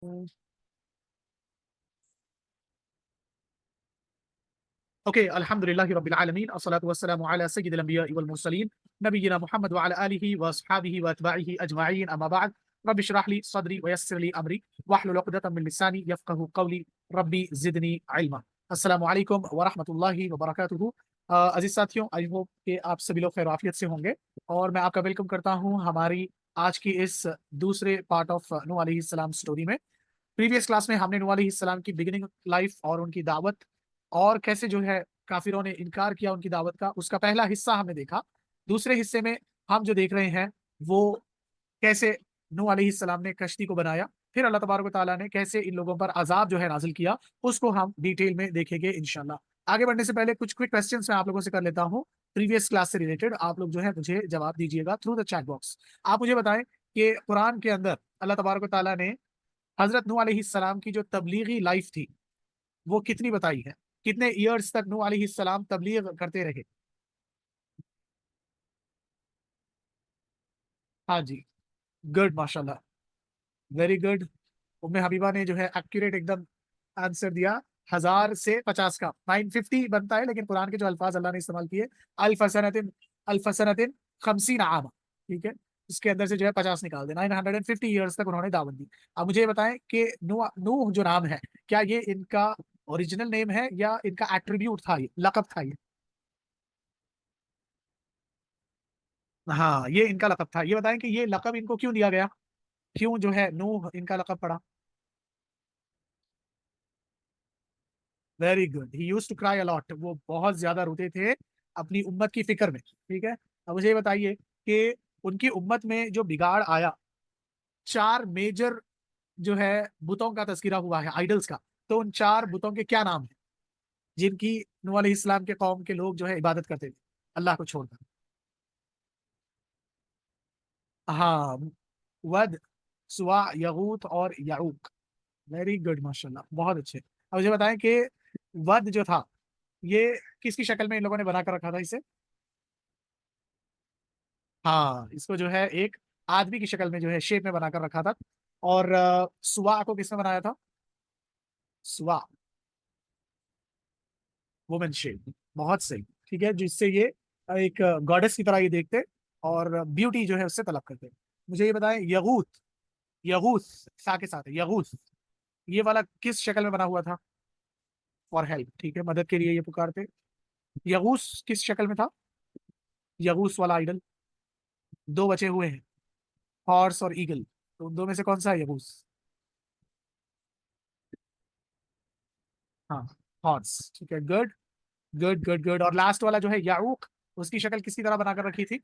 Okay الحمد لله رب العالمين الصلاة والسلام على سيد الأنبياء والمرسلين نبينا محمد وعلى آله وأصحابه وأتباعه أجمعين أما بعد رب اشرح لي صدري ويسر لي أمري واحلل عقدة من لساني يفقه قولي ربي زدني علما السلام علیکم ورحمۃ اللہ وبرکاتہ۔ عزیز ساتھیوں، آئی ہوپ کہ آپ سبھی لوگ خیر و عافیت سے ہوں گے، اور میں آپ کا ویلکم کرتا ہوں ہماری آج کی اس دوسرے پارٹ آف نوح علیہ السلام سٹوری میں۔ پریویس کلاس میں ہم نے نوح علیہ السلام کی بگننگ لائف اور ان کی دعوت، اور کیسے جو ہے کافروں نے انکار کیا ان کی دعوت کا، اس کا پہلا حصہ ہم نے دیکھا۔ دوسرے حصے میں ہم جو دیکھ رہے ہیں وہ کیسے نوح علیہ السلام نے کشتی کو بنایا، پھر اللہ تبارک و تعالیٰ نے کیسے ان لوگوں پر عذاب جو ہے نازل کیا، اس کو ہم ڈیٹیل میں دیکھیں گے انشاءاللہ۔ آگے بڑھنے سے پہلے کچھ کوئک کوسچنز میں آپ لوگوں سے کر لیتا ہوں پریویس کلاس سے ریلیٹڈ، آپ لوگ جو ہے مجھے جواب دیجیے گا تھرو دا چیٹ باکس۔ آپ مجھے بتائیں کہ قرآن کے اندر اللہ تبارک و تعالیٰ نے حضرت نوح علیہ السلام کی جو تبلیغی لائف تھی وہ کتنی بتائی ہے؟ کتنے ایئرز تک نوح علیہ السلام تبلیغ کرتے رہے؟ ہاں جی، گڈ، ماشاء اللہ، ویری گڈ۔ ام حبیبہ نے جو ہے ایکوریٹ ایک دم آنسر دیا۔ 1000 سے 50 کا 950 بنتا ہے، لیکن قرآن کے جو الفاظ اللہ نے استعمال کیے، الفسنتن 50 عام، ٹھیک ہے، اس کے اندر سے جو ہے 50 نکال دیں، 950 ایئرس تک انہوں نے دعوت دی۔ اب مجھے یہ بتائیں کہ نوح جو نام ہے، کیا یہ ان کا اوریجنل نیم ہے یا ان کا ایٹریبیوٹ تھا، یہ لقب تھا یہ؟ ہاں، یہ ان کا لقب تھا۔ یہ بتائیں کہ یہ لقب ان کو کیوں دیا گیا، کیوں جو ہے نوح ان کا لقب پڑا؟ Very good, he use to cry a lot, وہ بہت زیادہ روتے تھے اپنی امت کی فکر میں، ٹھیک ہے۔ اب مجھے یہ بتائیے کہ ان کی امت میں جو بگاڑ آیا، 4 میجر جو ہے بتوں کا تذکرہ ہوا ہے، آئیڈلز کا، تو ان 4 بتوں کے کیا نام ہیں جن کی نوح علیہ السلام کے قوم کے لوگ جو ہے عبادت کرتے تھے اللہ کو چھوڑ کر؟ ہاں، ود، سوا، یغوت اور یعوق۔ ویری گڈ، ماشاء اللہ، بہت اچھے۔ اب مجھے بتائیں کہ ود جو تھا یہ کس کی شکل میں ان لوگوں نے بنا کر رکھا تھا اسے؟ ہاں، اس کو جو ہے ایک آدمی کی شکل میں جو ہے شیپ میں بنا کر رکھا تھا۔ اور سوا کو کس نے بنایا تھا؟ سوا، وومن شیپ، بہت صحیح، ٹھیک ہے، جس سے یہ ایک گاڈس کی طرح یہ دیکھتے اور بیوٹی جو ہے اس سے طلب کرتے۔ مجھے یہ بتائیں یغوت، یغوث سا کے ساتھ ہے، یغوث، یہ والا کس شکل میں بنا ہوا تھا؟ فار ہیلپ، ٹھیک ہے، مدد کے لیے یہ پکارتے۔ یغوث کس شکل میں تھا؟ یغوث والا آئیڈل، 2 بچے ہوئے ہیں، ہارس اور ایگل، تو ان دو میں سے کون سا ہے یغوث؟ ہاں، ہارس، ٹھیک ہے، گڈ گڈ گڈ گڈ۔ اور لاسٹ والا جو ہے یعوق، اس کی شکل کس کی طرح بنا کر رکھی تھی؟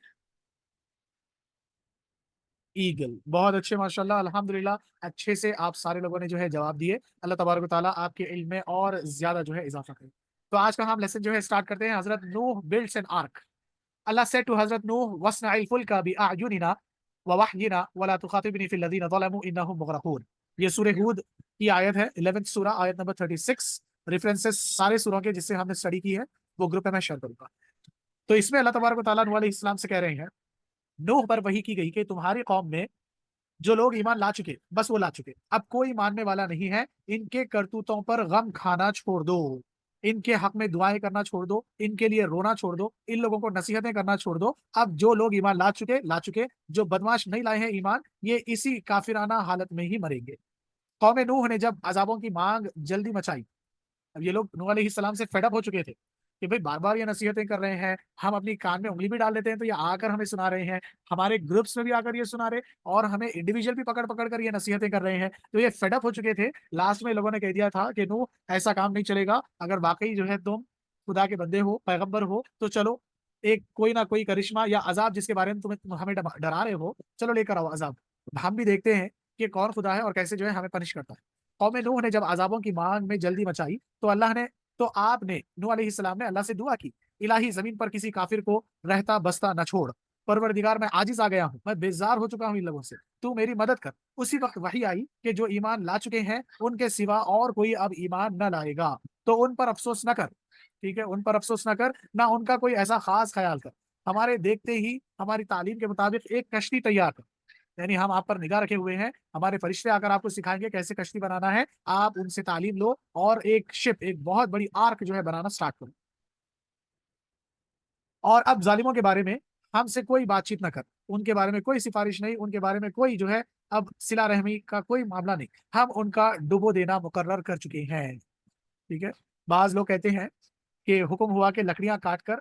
ایگل، بہت اچھے، ماشاء اللہ، الحمدللہ، اچھے سے آپ سارے لوگوں نے جو ہے جواب دیے۔ اللہ تبارک و تعالیٰ آپ کے علم میں اور زیادہ جو ہے اضافہ کرے۔ تو آج کا ہم لیسن جو ہے اسٹارٹ کرتے ہیں۔ حضرت نوح بلڈس این آرک۔ اللہ said to حضرت نوح وَاصْنَعِ الْفُلْكَ بِأَعْيُنِنَا وَوَحْيِنَا وَلَا تُخَاطِبْنِي فِي الَّذِينَ ظَلَمُوا إِنَّهُمْ مُغْرَقُونَ۔ یہ سورہ ہود کی آیت ہے، 11 سورہ، آیت نمبر 36۔ ریفرنسز سارے سوروں کے جس سے ہم نے اسٹڈی کی ہے وہ گروپ میں شیئر کروں گا۔ تو اس میں اللہ تبارک و تعالیٰ نوح علیہ السلام سے کہہ رہے ہیں، نوح پر وحی کی گئی کہ تمہاری قوم میں جو لوگ ایمان لا چکے، بس وہ لا چکے، اب کوئی ماننے والا نہیں ہے، ان کے کرتوتوں پر غم کھانا چھوڑ دو، ان کے حق میں دعائیں کرنا چھوڑ دو، ان کے لیے رونا چھوڑ دو، ان لوگوں کو نصیحتیں کرنا چھوڑ دو۔ اب جو لوگ ایمان لا چکے، جو بدماش نہیں لائے ہیں ایمان، یہ اسی کافرانہ حالت میں ہی مریں گے۔ قوم نوح نے جب عذابوں کی مانگ جلدی مچائی، اب یہ لوگ نوح علیہ السلام سے فیڈ اپ ہو چکے تھے کہ بھائی بار بار یہ نصیحتیں کر رہے ہیں، ہم اپنی کان میں انگلی بھی ڈال دیتے ہیں تو یہ آ کر ہمیں سنا رہے ہیں، ہمارے گروپس میں بھی آ کر یہ سنا رہے، اور ہمیں انڈیویجل بھی پکڑ پکڑ کر یہ نصیحتیں کر رہے ہیں، تو یہ فیڈ اپ ہو چکے تھے۔ لاسٹ میں لوگوں نے کہہ دیا تھا کہ نو، ایسا کام نہیں چلے گا، اگر واقعی جو ہے تم خدا کے بندے ہو، پیغمبر ہو، تو چلو ایک کوئی نہ کوئی کرشمہ یا عذاب جس کے بارے میں تم ہمیں ڈرا رہے ہو، چلو لے کر آؤ عذاب، ہم بھی دیکھتے ہیں کہ کون خدا ہے اور کیسے جو ہے ہمیں پنش کرتا ہے۔ قوم نوح نے جب عذابوں کی مانگ میں جلدی مچائی تو اللہ نے، تو آپ نے، نوح علیہ السلام نے اللہ سے دعا کی، الہی زمین پر کسی کافر کو رہتا بستا نہ چھوڑ، پروردگار میں عاجز آ گیا ہوں، میں بیزار ہو چکا ہوں ان لوگوں سے، تو میری مدد کر۔ اسی وقت وحی آئی کہ جو ایمان لا چکے ہیں ان کے سوا اور کوئی اب ایمان نہ لائے گا، تو ان پر افسوس نہ کر، ٹھیک ہے، ان پر افسوس نہ کر، نہ ان کا کوئی ایسا خاص خیال کر، ہمارے دیکھتے ہی ہماری تعلیم کے مطابق ایک کشتی تیار کر، यानी हम आप पर निगाह रखे हुए हैं, हमारे फरिश्ते आकर आपको सिखाएंगे कैसे कश्ती बनाना है, आप उनसे तालीम लो और एक शिप, एक बहुत बड़ी आर्क जो है बनाना स्टार्ट करो। और अब जालिमों के बारे में हमसे कोई बातचीत ना कर, उनके बारे में कोई सिफारिश नहीं, उनके बारे में कोई जो है अब सिला रहमी का कोई मामला नहीं, हम उनका डुबो देना मुकर्रर कर चुके हैं। ठीक है। बाज लोग कहते हैं कि हुक्म हुआ कि लकड़ियां काट कर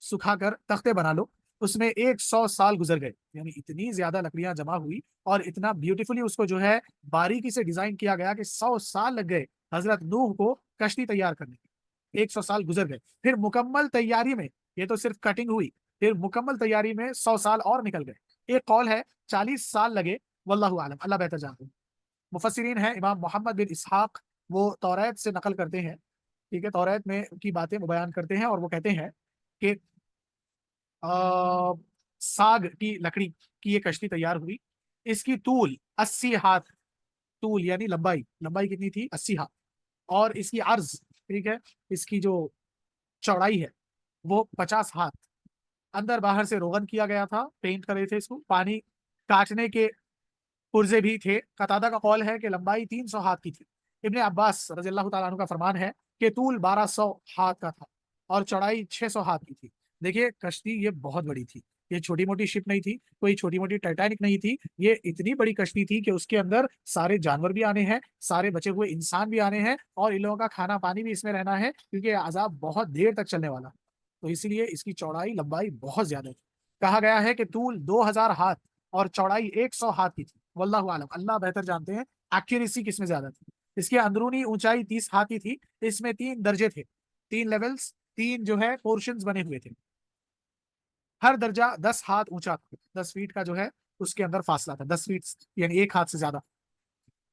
सुखा कर तख्ते बना लो। उसमें 100 साल गुजर गए, यानी इतनी ज्यादा लकड़ियां जमा हुई और इतना ब्यूटीफुली उसको जो है बारीकी से डिजाइन किया गया कि 100 साल लग गए हजरत नूह को कश्ती तैयार करने में। 100 साल गुजर गए, फिर मुकम्मल तैयारी में, ये तो सिर्फ कटिंग हुई, फिर मुकम्मल तैयारी में 100 साल और निकल गए। एक कौल है 40 साल लगे, वल्लाहु आलम, अल्लाह बेहतर जानते हैं। मुफस्सिरीन है इमाम मोहम्मद बिन इसहाक, वो तौरात से नकल करते हैं, ठीक है, तौरात में की बातें वो बयान करते हैं और वो कहते हैं कि साग की लकड़ी की ये कश्ती तैयार हुई। इसकी तूल 80 हाथ, तूल यानी लंबाई, लंबाई कितनी थी, 80 हाथ। और इसकी अर्ज, ठीक है, इसकी जो चौड़ाई है वो 50 हाथ। अंदर बाहर से रोगन किया गया था, पेंट कर रहे थे इसको, पानी काटने के पुर्जे भी थे। कतादा का कौल है कि लंबाई 300 हाथ की थी। इब्ने अब्बास रजी अल्लाह तआला अन्हु का फरमान है कि तूल 1200 हाथ का था और चौड़ाई 600 हाथ की थी। देखिए कश्ती ये बहुत बड़ी थी, ये छोटी मोटी शिप नहीं थी, कोई छोटी मोटी टाइटैनिक नहीं थी, ये इतनी बड़ी कश्ती थी कि उसके अंदर सारे जानवर भी आने हैं, सारे बचे हुए इंसान भी आने हैं और इन लोगों का खाना पानी भी इसमें रहना है, क्योंकि अजाब बहुत देर तक चलने वाला। तो इसीलिए इसकी चौड़ाई लंबाई बहुत ज्यादा थी। कहा गया है कि तूल 2000 हाथ और चौड़ाई 100 हाथ की थी। वल्लाहु आलम, अल्लाह बेहतर जानते हैं एक्यूरेसी किसमें ज्यादा थी। इसकी अंदरूनी ऊंचाई 30 हाथ की थी। इसमें 3 दर्जे थे, 3 लेवल्स, 3 जो है पोर्शंस बने हुए थे। हर दर्जा 10 हाथ ऊंचा था, 10 फीट का जो है उसके अंदर फासला था, 10 फीट यानी 1 हाथ से ज्यादा।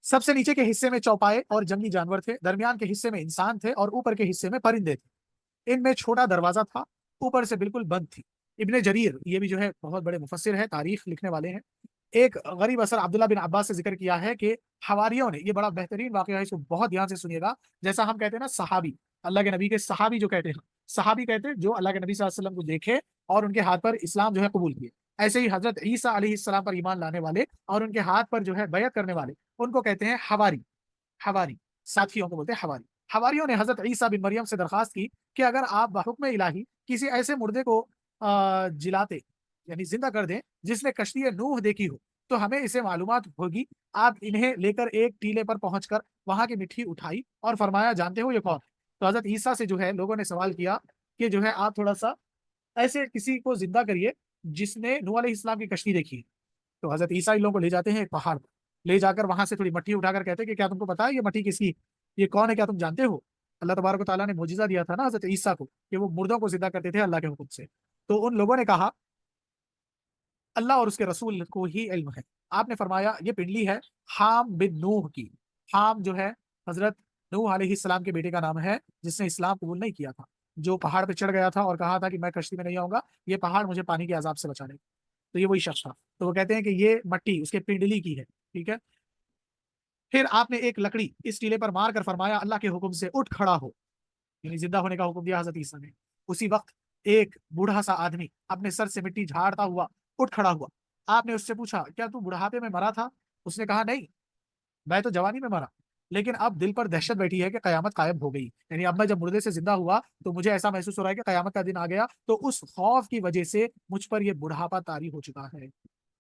सबसे नीचे के हिस्से में चौपाए और जंगली जानवर थे, दरमियान के हिस्से में इंसान थे और ऊपर के हिस्से में परिंदे थे। इनमें छोटा दरवाजा था, ऊपर से बिल्कुल बंद थी। इब्ने जरीर, ये भी जो है बहुत बड़े मुफस्सिर है, तारीख लिखने वाले हैं, एक गरीब असर अब्दुल्ला बिन अब्बास से जिक्र किया है कि हवारियों ने, ये बड़ा बेहतरीन वाकया है, इसको बहुत ध्यान से सुनिएगा। जैसा हम कहते हैं ना सहाबी, अल्लाह के नबी के सहाबी जो कहते हैं, सहाबी कहते हैं जो अल्लाह के नबी सल्लल्लाहु अलैहि वसल्लम को देखे और उनके हाथ पर इस्लाम जो है कबूल किए। ऐसे ही हजरत ईसा अलैहिस्सलाम पर ईमान लाने वाले और उनके हाथ पर जो है बैयत करने वाले, उनको कहते हैं हवारी। हवारी, साथियों को बोलते हैं हवारी। हवारियों ने हजरत ईसा बिन मरियम से दरखास्त की कि अगर आप बहुक्म इलाही किसी ऐसे मुर्दे को जिलाते, यानी जिंदा कर दें, जिसने कश्ती नूह देखी हो, तो हमें इसे मालूमात होगी। आप इन्हें लेकर एक टीले पर पहुंचकर वहां की मिट्टी उठाई और फरमाया, जानते हो ये कौन है? तो हजरत ईसा से जो है लोगों ने सवाल किया कि जो है आप थोड़ा सा ऐसे किसी को जिंदा करिए जिसने नूह अलैहिस्सलाम की कश्ती देखी है। तो हजरत ईसा इन लोगों को ले जाते हैं एक पहाड़ पर, ले जाकर वहां से थोड़ी मट्टी उठाकर कहते हैं कि क्या तुमको पता है ये मट्टी किसकी, ये कौन है, क्या तुम जानते हो? अल्लाह तबारक व तआला ने मोजिजा दिया था ना हजरत ईसा को कि वो मुर्दों को जिंदा करते थे अल्लाह के हुक्म से। तो उन लोगों ने कहा अल्लाह और उसके रसूल को ही इल्म है। आपने फरमाया ये पिंडली है हाम बिन नूह की। हाम जो है हजरत नूह अलैहिस्सलाम के बेटे का नाम है, जिसने इस्लाम कबूल नहीं किया था, जो पहाड़ पे चढ़ गया था और कहा था कि मैं कश्ती में नहीं आऊंगा, ये पहाड़ मुझे पानी के अजाब से बचाने। तो ये वही शख्स था। तो वो कहते हैं कि ये मट्टी उसके पिंडली की है, ठीक है। फिर आपने एक लकड़ी इस टीले पर मार कर फरमाया अल्लाह के हुक्म से उठ खड़ा हो, यानी जिंदा होने का हुक्म दिया हजरत ईसा ने। उसी वक्त एक बूढ़ा सा आदमी अपने सर से मिट्टी झाड़ता हुआ उठ खड़ा हुआ। आपने उससे पूछा क्या तू बुढ़ापे में मरा था? उसने कहा नहीं, मैं तो जवानी में मरा, लेकिन अब दिल पर दहशत बैठी है कि कयामत कायम हो गई, यानी अब मैं जब मुर्दे से जिंदा हुआ तो मुझे ऐसा महसूस हो रहा है कि कयामत का दिन आ गया, तो उस खौफ की वजह से मुझ पर यह बुढ़ापा तारी हो चुका है।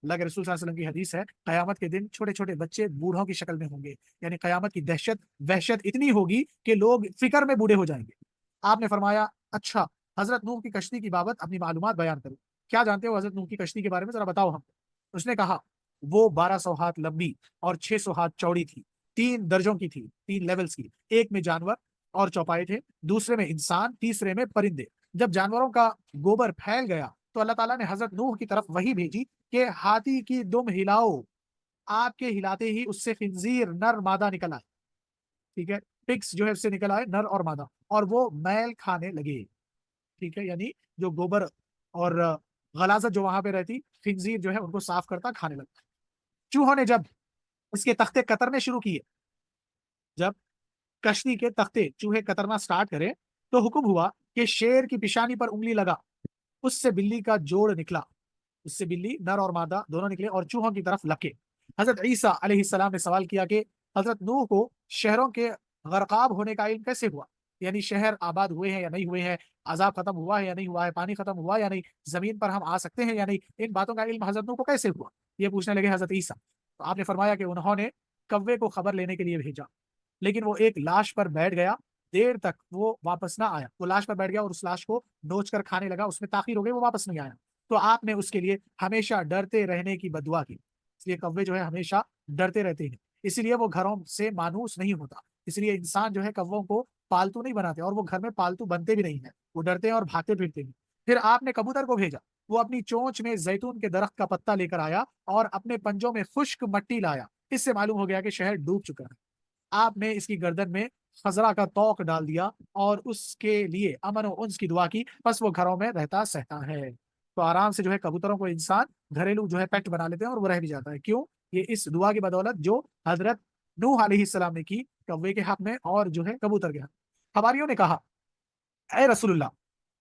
अल्लाह के रसूल सल्लल्लाहु अलैहि वसल्लम की हदीस है, कयामत के दिन छोटे छोटे बच्चे बूढ़ों की शक्ल में होंगे, यानी कयामत की दहशत वहशत इतनी होगी कि लोग फिक्र में बूढ़े हो जाएंगे। आपने फरमाया अच्छा हजरत नूह की कश्ती की बाबत अपनी मालूमात बयान करो, क्या जानते हो हजरत नूह की कश्ती के बारे में, जरा बताओ हम। उसने कहा वो 1200 हाथ लंबी और 600 हाथ चौड़ी थी, 3 दर्जों की थी, 3 लेवल्स की। एक में जानवर और चौपाए थे, दूसरे में इंसान, तीसरे में परिंदे। जब जानवरों का गोबर फैल गया तो अल्लाह ताला ने हजरत नूह की तरफ वही भेजी कि हाथी की दुम हिलाओ। आपके हिलाते ही उससे खिंजीर नर मादा निकल आए, ठीक है, पिग्स जो है उससे निकल आए नर और मादा, और वो मैल खाने लगे, ठीक है, यानी जो गोबर और गलाजत जो वहां पे रहती, खिंजीर जो है उनको साफ करता, खाने लगता। चूहों ने जब इसके तख्ते कतरने शुरू किए, जब कश्ती के तख्ते चूहे कतरना स्टार्ट करें, तो हुक्म हुआ कि शेर की पिशानी पर उंगली लगा, उससे बिल्ली का जोड़ निकला, उससे बिल्ली नर और मादा दोनों निकले और चूहों की तरफ लपके। हजरत ईसा अलैहिस्सलाम ने सवाल किया कि हजरत नूह को शहरों के गरकाब होने का इल्म कैसे हुआ, यानी शहर आबाद हुए हैं या नहीं हुए हैं, अजाब खत्म हुआ है या नहीं हुआ है, पानी खत्म हुआ या नहीं, जमीन पर हम आ सकते हैं या नहीं, इन बातों का इल्म हजरत नूह को कैसे हुआ, ये पूछने लगे हजरत ईसा। तो आपने फरमाया कि उन्होंने कव्वे को खबर लेने के लिए भेजा, लेकिन वो एक लाश पर बैठ गया, देर तक वो वापस ना आया। वो लाश पर बैठ गया और उस लाश को नोच कर खाने लगा, उसमें ताखीर हो गई, वो वापस नहीं आया। तो आपने उसके लिए हमेशा डरते रहने की बदुआ की। इसलिए कव्वे जो है हमेशा डरते रहते हैं, इसीलिए वो घरों से मानूस नहीं होता। इसलिए इंसान जो है कव्वों को पालतू नहीं बनाते, और वो घर में पालतू बनते भी नहीं है, वो डरते हैं और भागते फिरते हैं। फिर आपने कबूतर को भेजा, वो अपनी चोंच में जैतून के दरख्त का पत्ता लेकर आया और अपने पंजों में खुश्क मट्टी लाया। इससे मालूम हो गया कि शहर डूब चुका है। आपने इसकी गर्दन में खजरा का तोक डाल दिया और उसके लिए अमन और उन्स की दुआ की, बस वो घरों में रहता सहता है। तो आराम से जो है कबूतरों को इंसान घरेलू जो है पेट बना लेते हैं और वो रह भी जाता है। क्यों? ये इस दुआ की बदौलत जो हजरत नूह अलैहिस्सलाम ने की कौवे के हक में और जो है कबूतर के हक। हवारियों ने कहा, ए रसूलुल्लाह,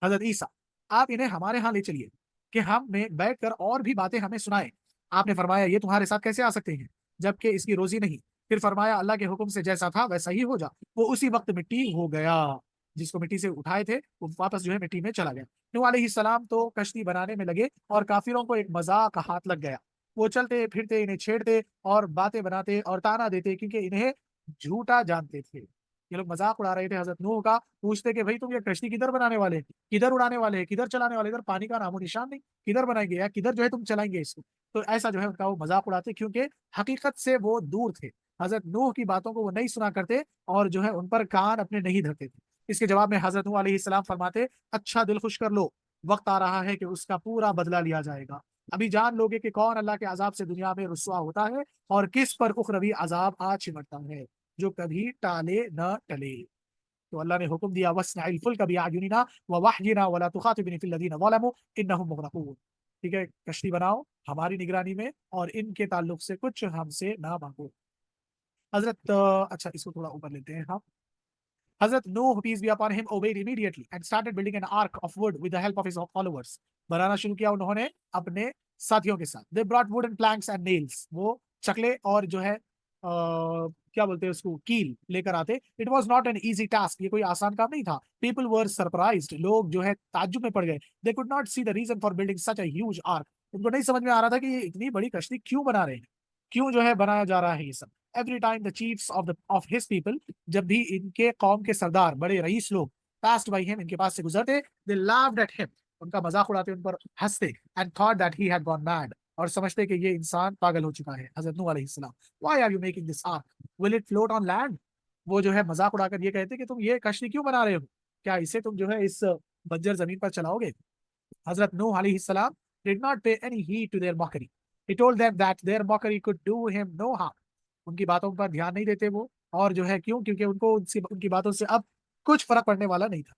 हजरत ईसा, आप इन्हें हमारे यहाँ ले चलिए कि हम में बैठकर और भी बातें हमें सुनाए। आपने फरमाया, ये तुम्हारे साथ कैसे आ सकते हैं जबकि इसकी रोजी नहीं। फिर फरमाया, अल्लाह के हुक्म से जैसा था वैसा ही हो जा। वो उसी वक्त मिट्टी हो गया, जिसको मिट्टी से उठाए थे वो वापस जो है मिट्टी में चला गया। नूह अलैहिस्सलाम तो कश्ती बनाने में लगे और काफिरों को एक मजाक हाथ लग गया। वो चलते फिरते इन्हें छेड़ते और बातें बनाते और ताना देते, क्योंकि इन्हें झूठा जानते थे। ये लोग मजाक उड़ा रहे थे हजरत नूह का, पूछते कि भाई तुम ये कश्ती किधर बनाने वाले हैं, किधर उड़ाने वाले हैं, किधर चलाने वाले, इधर पानी का नामो निशान नहीं, किधर बनाएंगे या किधर जो है तुम चलाएंगे इसको। तो ऐसा जो है उनका वो मजाक उड़ाते, क्योंकि हकीकत से वो दूर थे। हजरत नूह की बातों को वो नहीं सुना करते और जो है उन पर कान अपने नहीं धरते थे। इसके जवाब में हजरत नूह अलैहिस्सलाम फरमाते, अच्छा दिल खुश कर लो, वक्त आ रहा है कि उसका पूरा बदला लिया जाएगा। अभी जान लोगे कि कौन अल्लाह के अजाब से दुनिया में रुस्वा होता है और किस पर उखरवी अजाब आ चिमटता है, जो कभी टाले न टले। तो अल्लाह ने हुक्म दिया, वस्नइल फुल्क बिअयुनिना व वहयिना वला तुखातिबनी फिल लदीना ज़लमू इन्नहुम मुगरकून। ठीक है, कश्ती बनाओ हमारी निगरानी में और इनके ताल्लुक से कुछ हमसे ना मांगो। हजरत अच्छा इसको थोड़ा ऊपर लेते हैं हम। Hazrat Noah, peace be upon him, obeyed immediately and started building an ark of wood with the help of his followers. बनाना शुरू किया उन्होंने अपने साथियों के साथ। They brought wooden planks and nails. वो चकले और जो है क्या बोलते हैं उसको, कील लेकर आते। It was not an easy task. ये कोई आसान काम नहीं था। People were surprised. लोग जो है ताज्जुब में पड़ गए। They could not see the reason for building such a huge ark. उनको नहीं समझ में आ रहा था कि ये इतनी बड़ी कश्ती क्यों बना रहे हैं, क्यों जो है बनाया जा रहा है ये सब। Every time the chiefs of his people, जब भी इनके कौम के सरदार बड़े रईस लोग passed by him, इनके पास से गुजरते, they laughed at him, उनका मजाक उड़ाते, उन पर हंसते, and thought that he had gone mad, और समझते कि ये इंसान पागल हो चुका है। हजरत नूह अलैहिस्सलाम, why are you making this ark, will it float on land? वो जो है मजाक उड़ाकर ये कहते कि तुम ये कश्ती क्यों बना रहे हो, क्या इसे तुम जो है इस बंजर जमीन पर चलाओगे। Hazrat Nuh alayhi salam did not pay any heed to their mockery. He told them that their mockery could do him no harm. उनकी बातों पर ध्यान नहीं देते वो, और जो है क्यों, क्योंकि उनको उनकी बातों से अब कुछ फर्क पड़ने वाला नहीं था।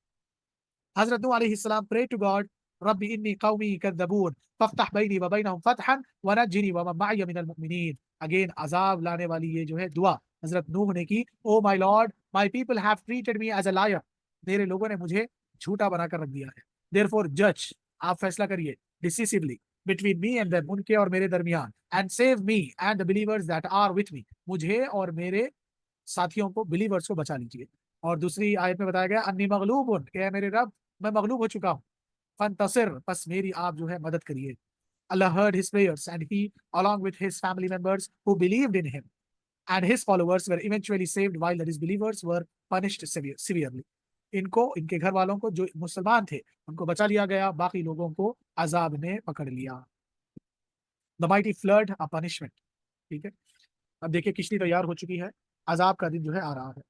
हजरत नूह अलैहिस्सलाम prayed to God, रब्बी इन्नी कौमी कज़्ज़बून फफ्तह बैनी व बैनहुम फतहन वनज्जिनी व मन मअय मिनल मुमिनीन। अगेन अजाब लाने वाली ये जो है दुआ हजरत नूह ने की। Oh my lord, my people have treated me as a liar, मेरे लोगों ने मुझे झूठा बनाकर रख दिया है। देयरफॉर जज, आप फैसला करिए decisively between me and them, उनके और मेरे दरमियान, and save me and the believers that are with me, मुझे और मेरे साथियों को, बिलीवर्स को बचा लीजिए। और दूसरी आयत में बताया गया, अन्नी मगलूबुन, कि मेरे रब मैं मगलूब हो चुका हूँ, फंतसिर, बस मेरी आप जो है मदद करिए। Allah heard his prayers and he, along with his family members who believed in him and his followers, were eventually saved while the disbelievers were punished severely. इनको, इनके घर वालों को जो मुसलमान थे उनको बचा लिया गया, बाकी लोगों को अजाब ने पकड़ लिया। The mighty flood a punishment. ठीक है, अब देखिए किश्ती तैयार हो चुकी है, अजाब का दिन जो है आ रहा है।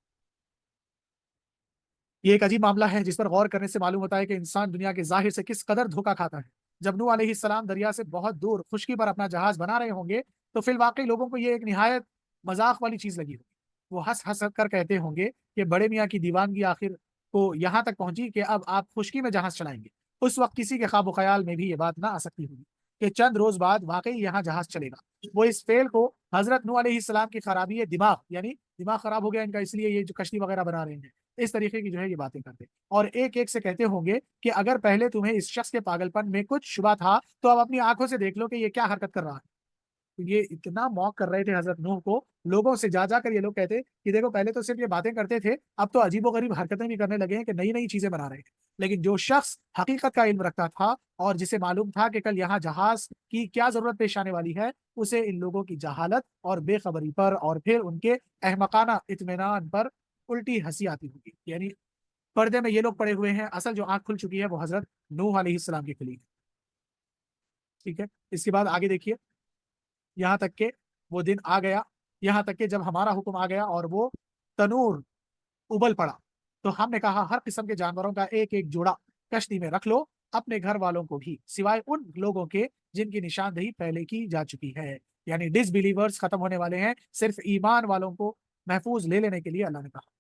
ये एक अजीब मामला है जिस पर गौर करने से मालूम होता है कि इंसान दुनिया के जाहिर से किस कदर धोखा खाता है। जब नूह अलैहिस्सलाम दरिया से बहुत दूर खुशकी पर अपना जहाज बना रहे होंगे तो फिल वाकई लोगों को ये एक निहायत मजाक वाली चीज लगी होगी। वो हंस हंस कर कहते होंगे कि बड़े मियाँ की दीवानगी आखिर को यहाँ तक पहुंची कि अब आप खुशकी में जहाज चलाएंगे। उस वक्त किसी के ख्वाब ख्याल में भी ये बात ना आ सकती होगी। کہ چند روز بعد واقعی یہاں جہاز چلے گا۔ وہ اس فعل کو حضرت نوح علیہ السلام کی خرابی دماغ، یعنی دماغ خراب ہو گیا ان کا، اس لیے یہ جو کشتی وغیرہ بنا رہے ہیں، اس طریقے کی جو ہے یہ باتیں کرتے اور ایک ایک سے کہتے ہوں گے کہ اگر پہلے تمہیں اس شخص کے پاگل پن میں کچھ شبہ تھا تو اب اپنی آنکھوں سے دیکھ لو کہ یہ کیا حرکت کر رہا ہے۔ تو یہ اتنا موک کر رہے تھے حضرت نوح کو، لوگوں سے جا جا کر یہ لوگ کہتے کہ دیکھو پہلے تو صرف یہ باتیں کرتے تھے، اب تو عجیب و غریب حرکتیں بھی کرنے لگے ہیں کہ نئی نئی چیزیں بنا رہے ہیں۔ لیکن جو شخص حقیقت کا علم رکھتا تھا اور جسے معلوم تھا کہ کل یہاں جہاز کی کیا ضرورت پیش آنے والی ہے، اسے ان لوگوں کی جہالت اور بے خبری پر اور پھر ان کے احمقانہ اطمینان پر الٹی ہنسی آتی ہوگی۔ یعنی پردے میں یہ لوگ پڑے ہوئے ہیں، اصل جو آنکھ کھل چکی ہے وہ حضرت نوح علیہ السلام کی کھلی ہے۔ ٹھیک ہے، اس کے بعد آگے دیکھیے، یہاں تک کہ وہ دن آ گیا، یہاں تک کہ جب ہمارا حکم آ گیا اور وہ تنور ابل پڑا تو ہم نے کہا ہر قسم کے جانوروں کا ایک ایک جوڑا کشتی میں رکھ لو، اپنے گھر والوں کو بھی، سوائے ان لوگوں کے جن کی نشاندہی پہلے کی جا چکی ہے۔ یعنی ڈس بلیورز ختم ہونے والے ہیں، صرف ایمان والوں کو محفوظ لے لینے کے لیے اللہ نے کہا۔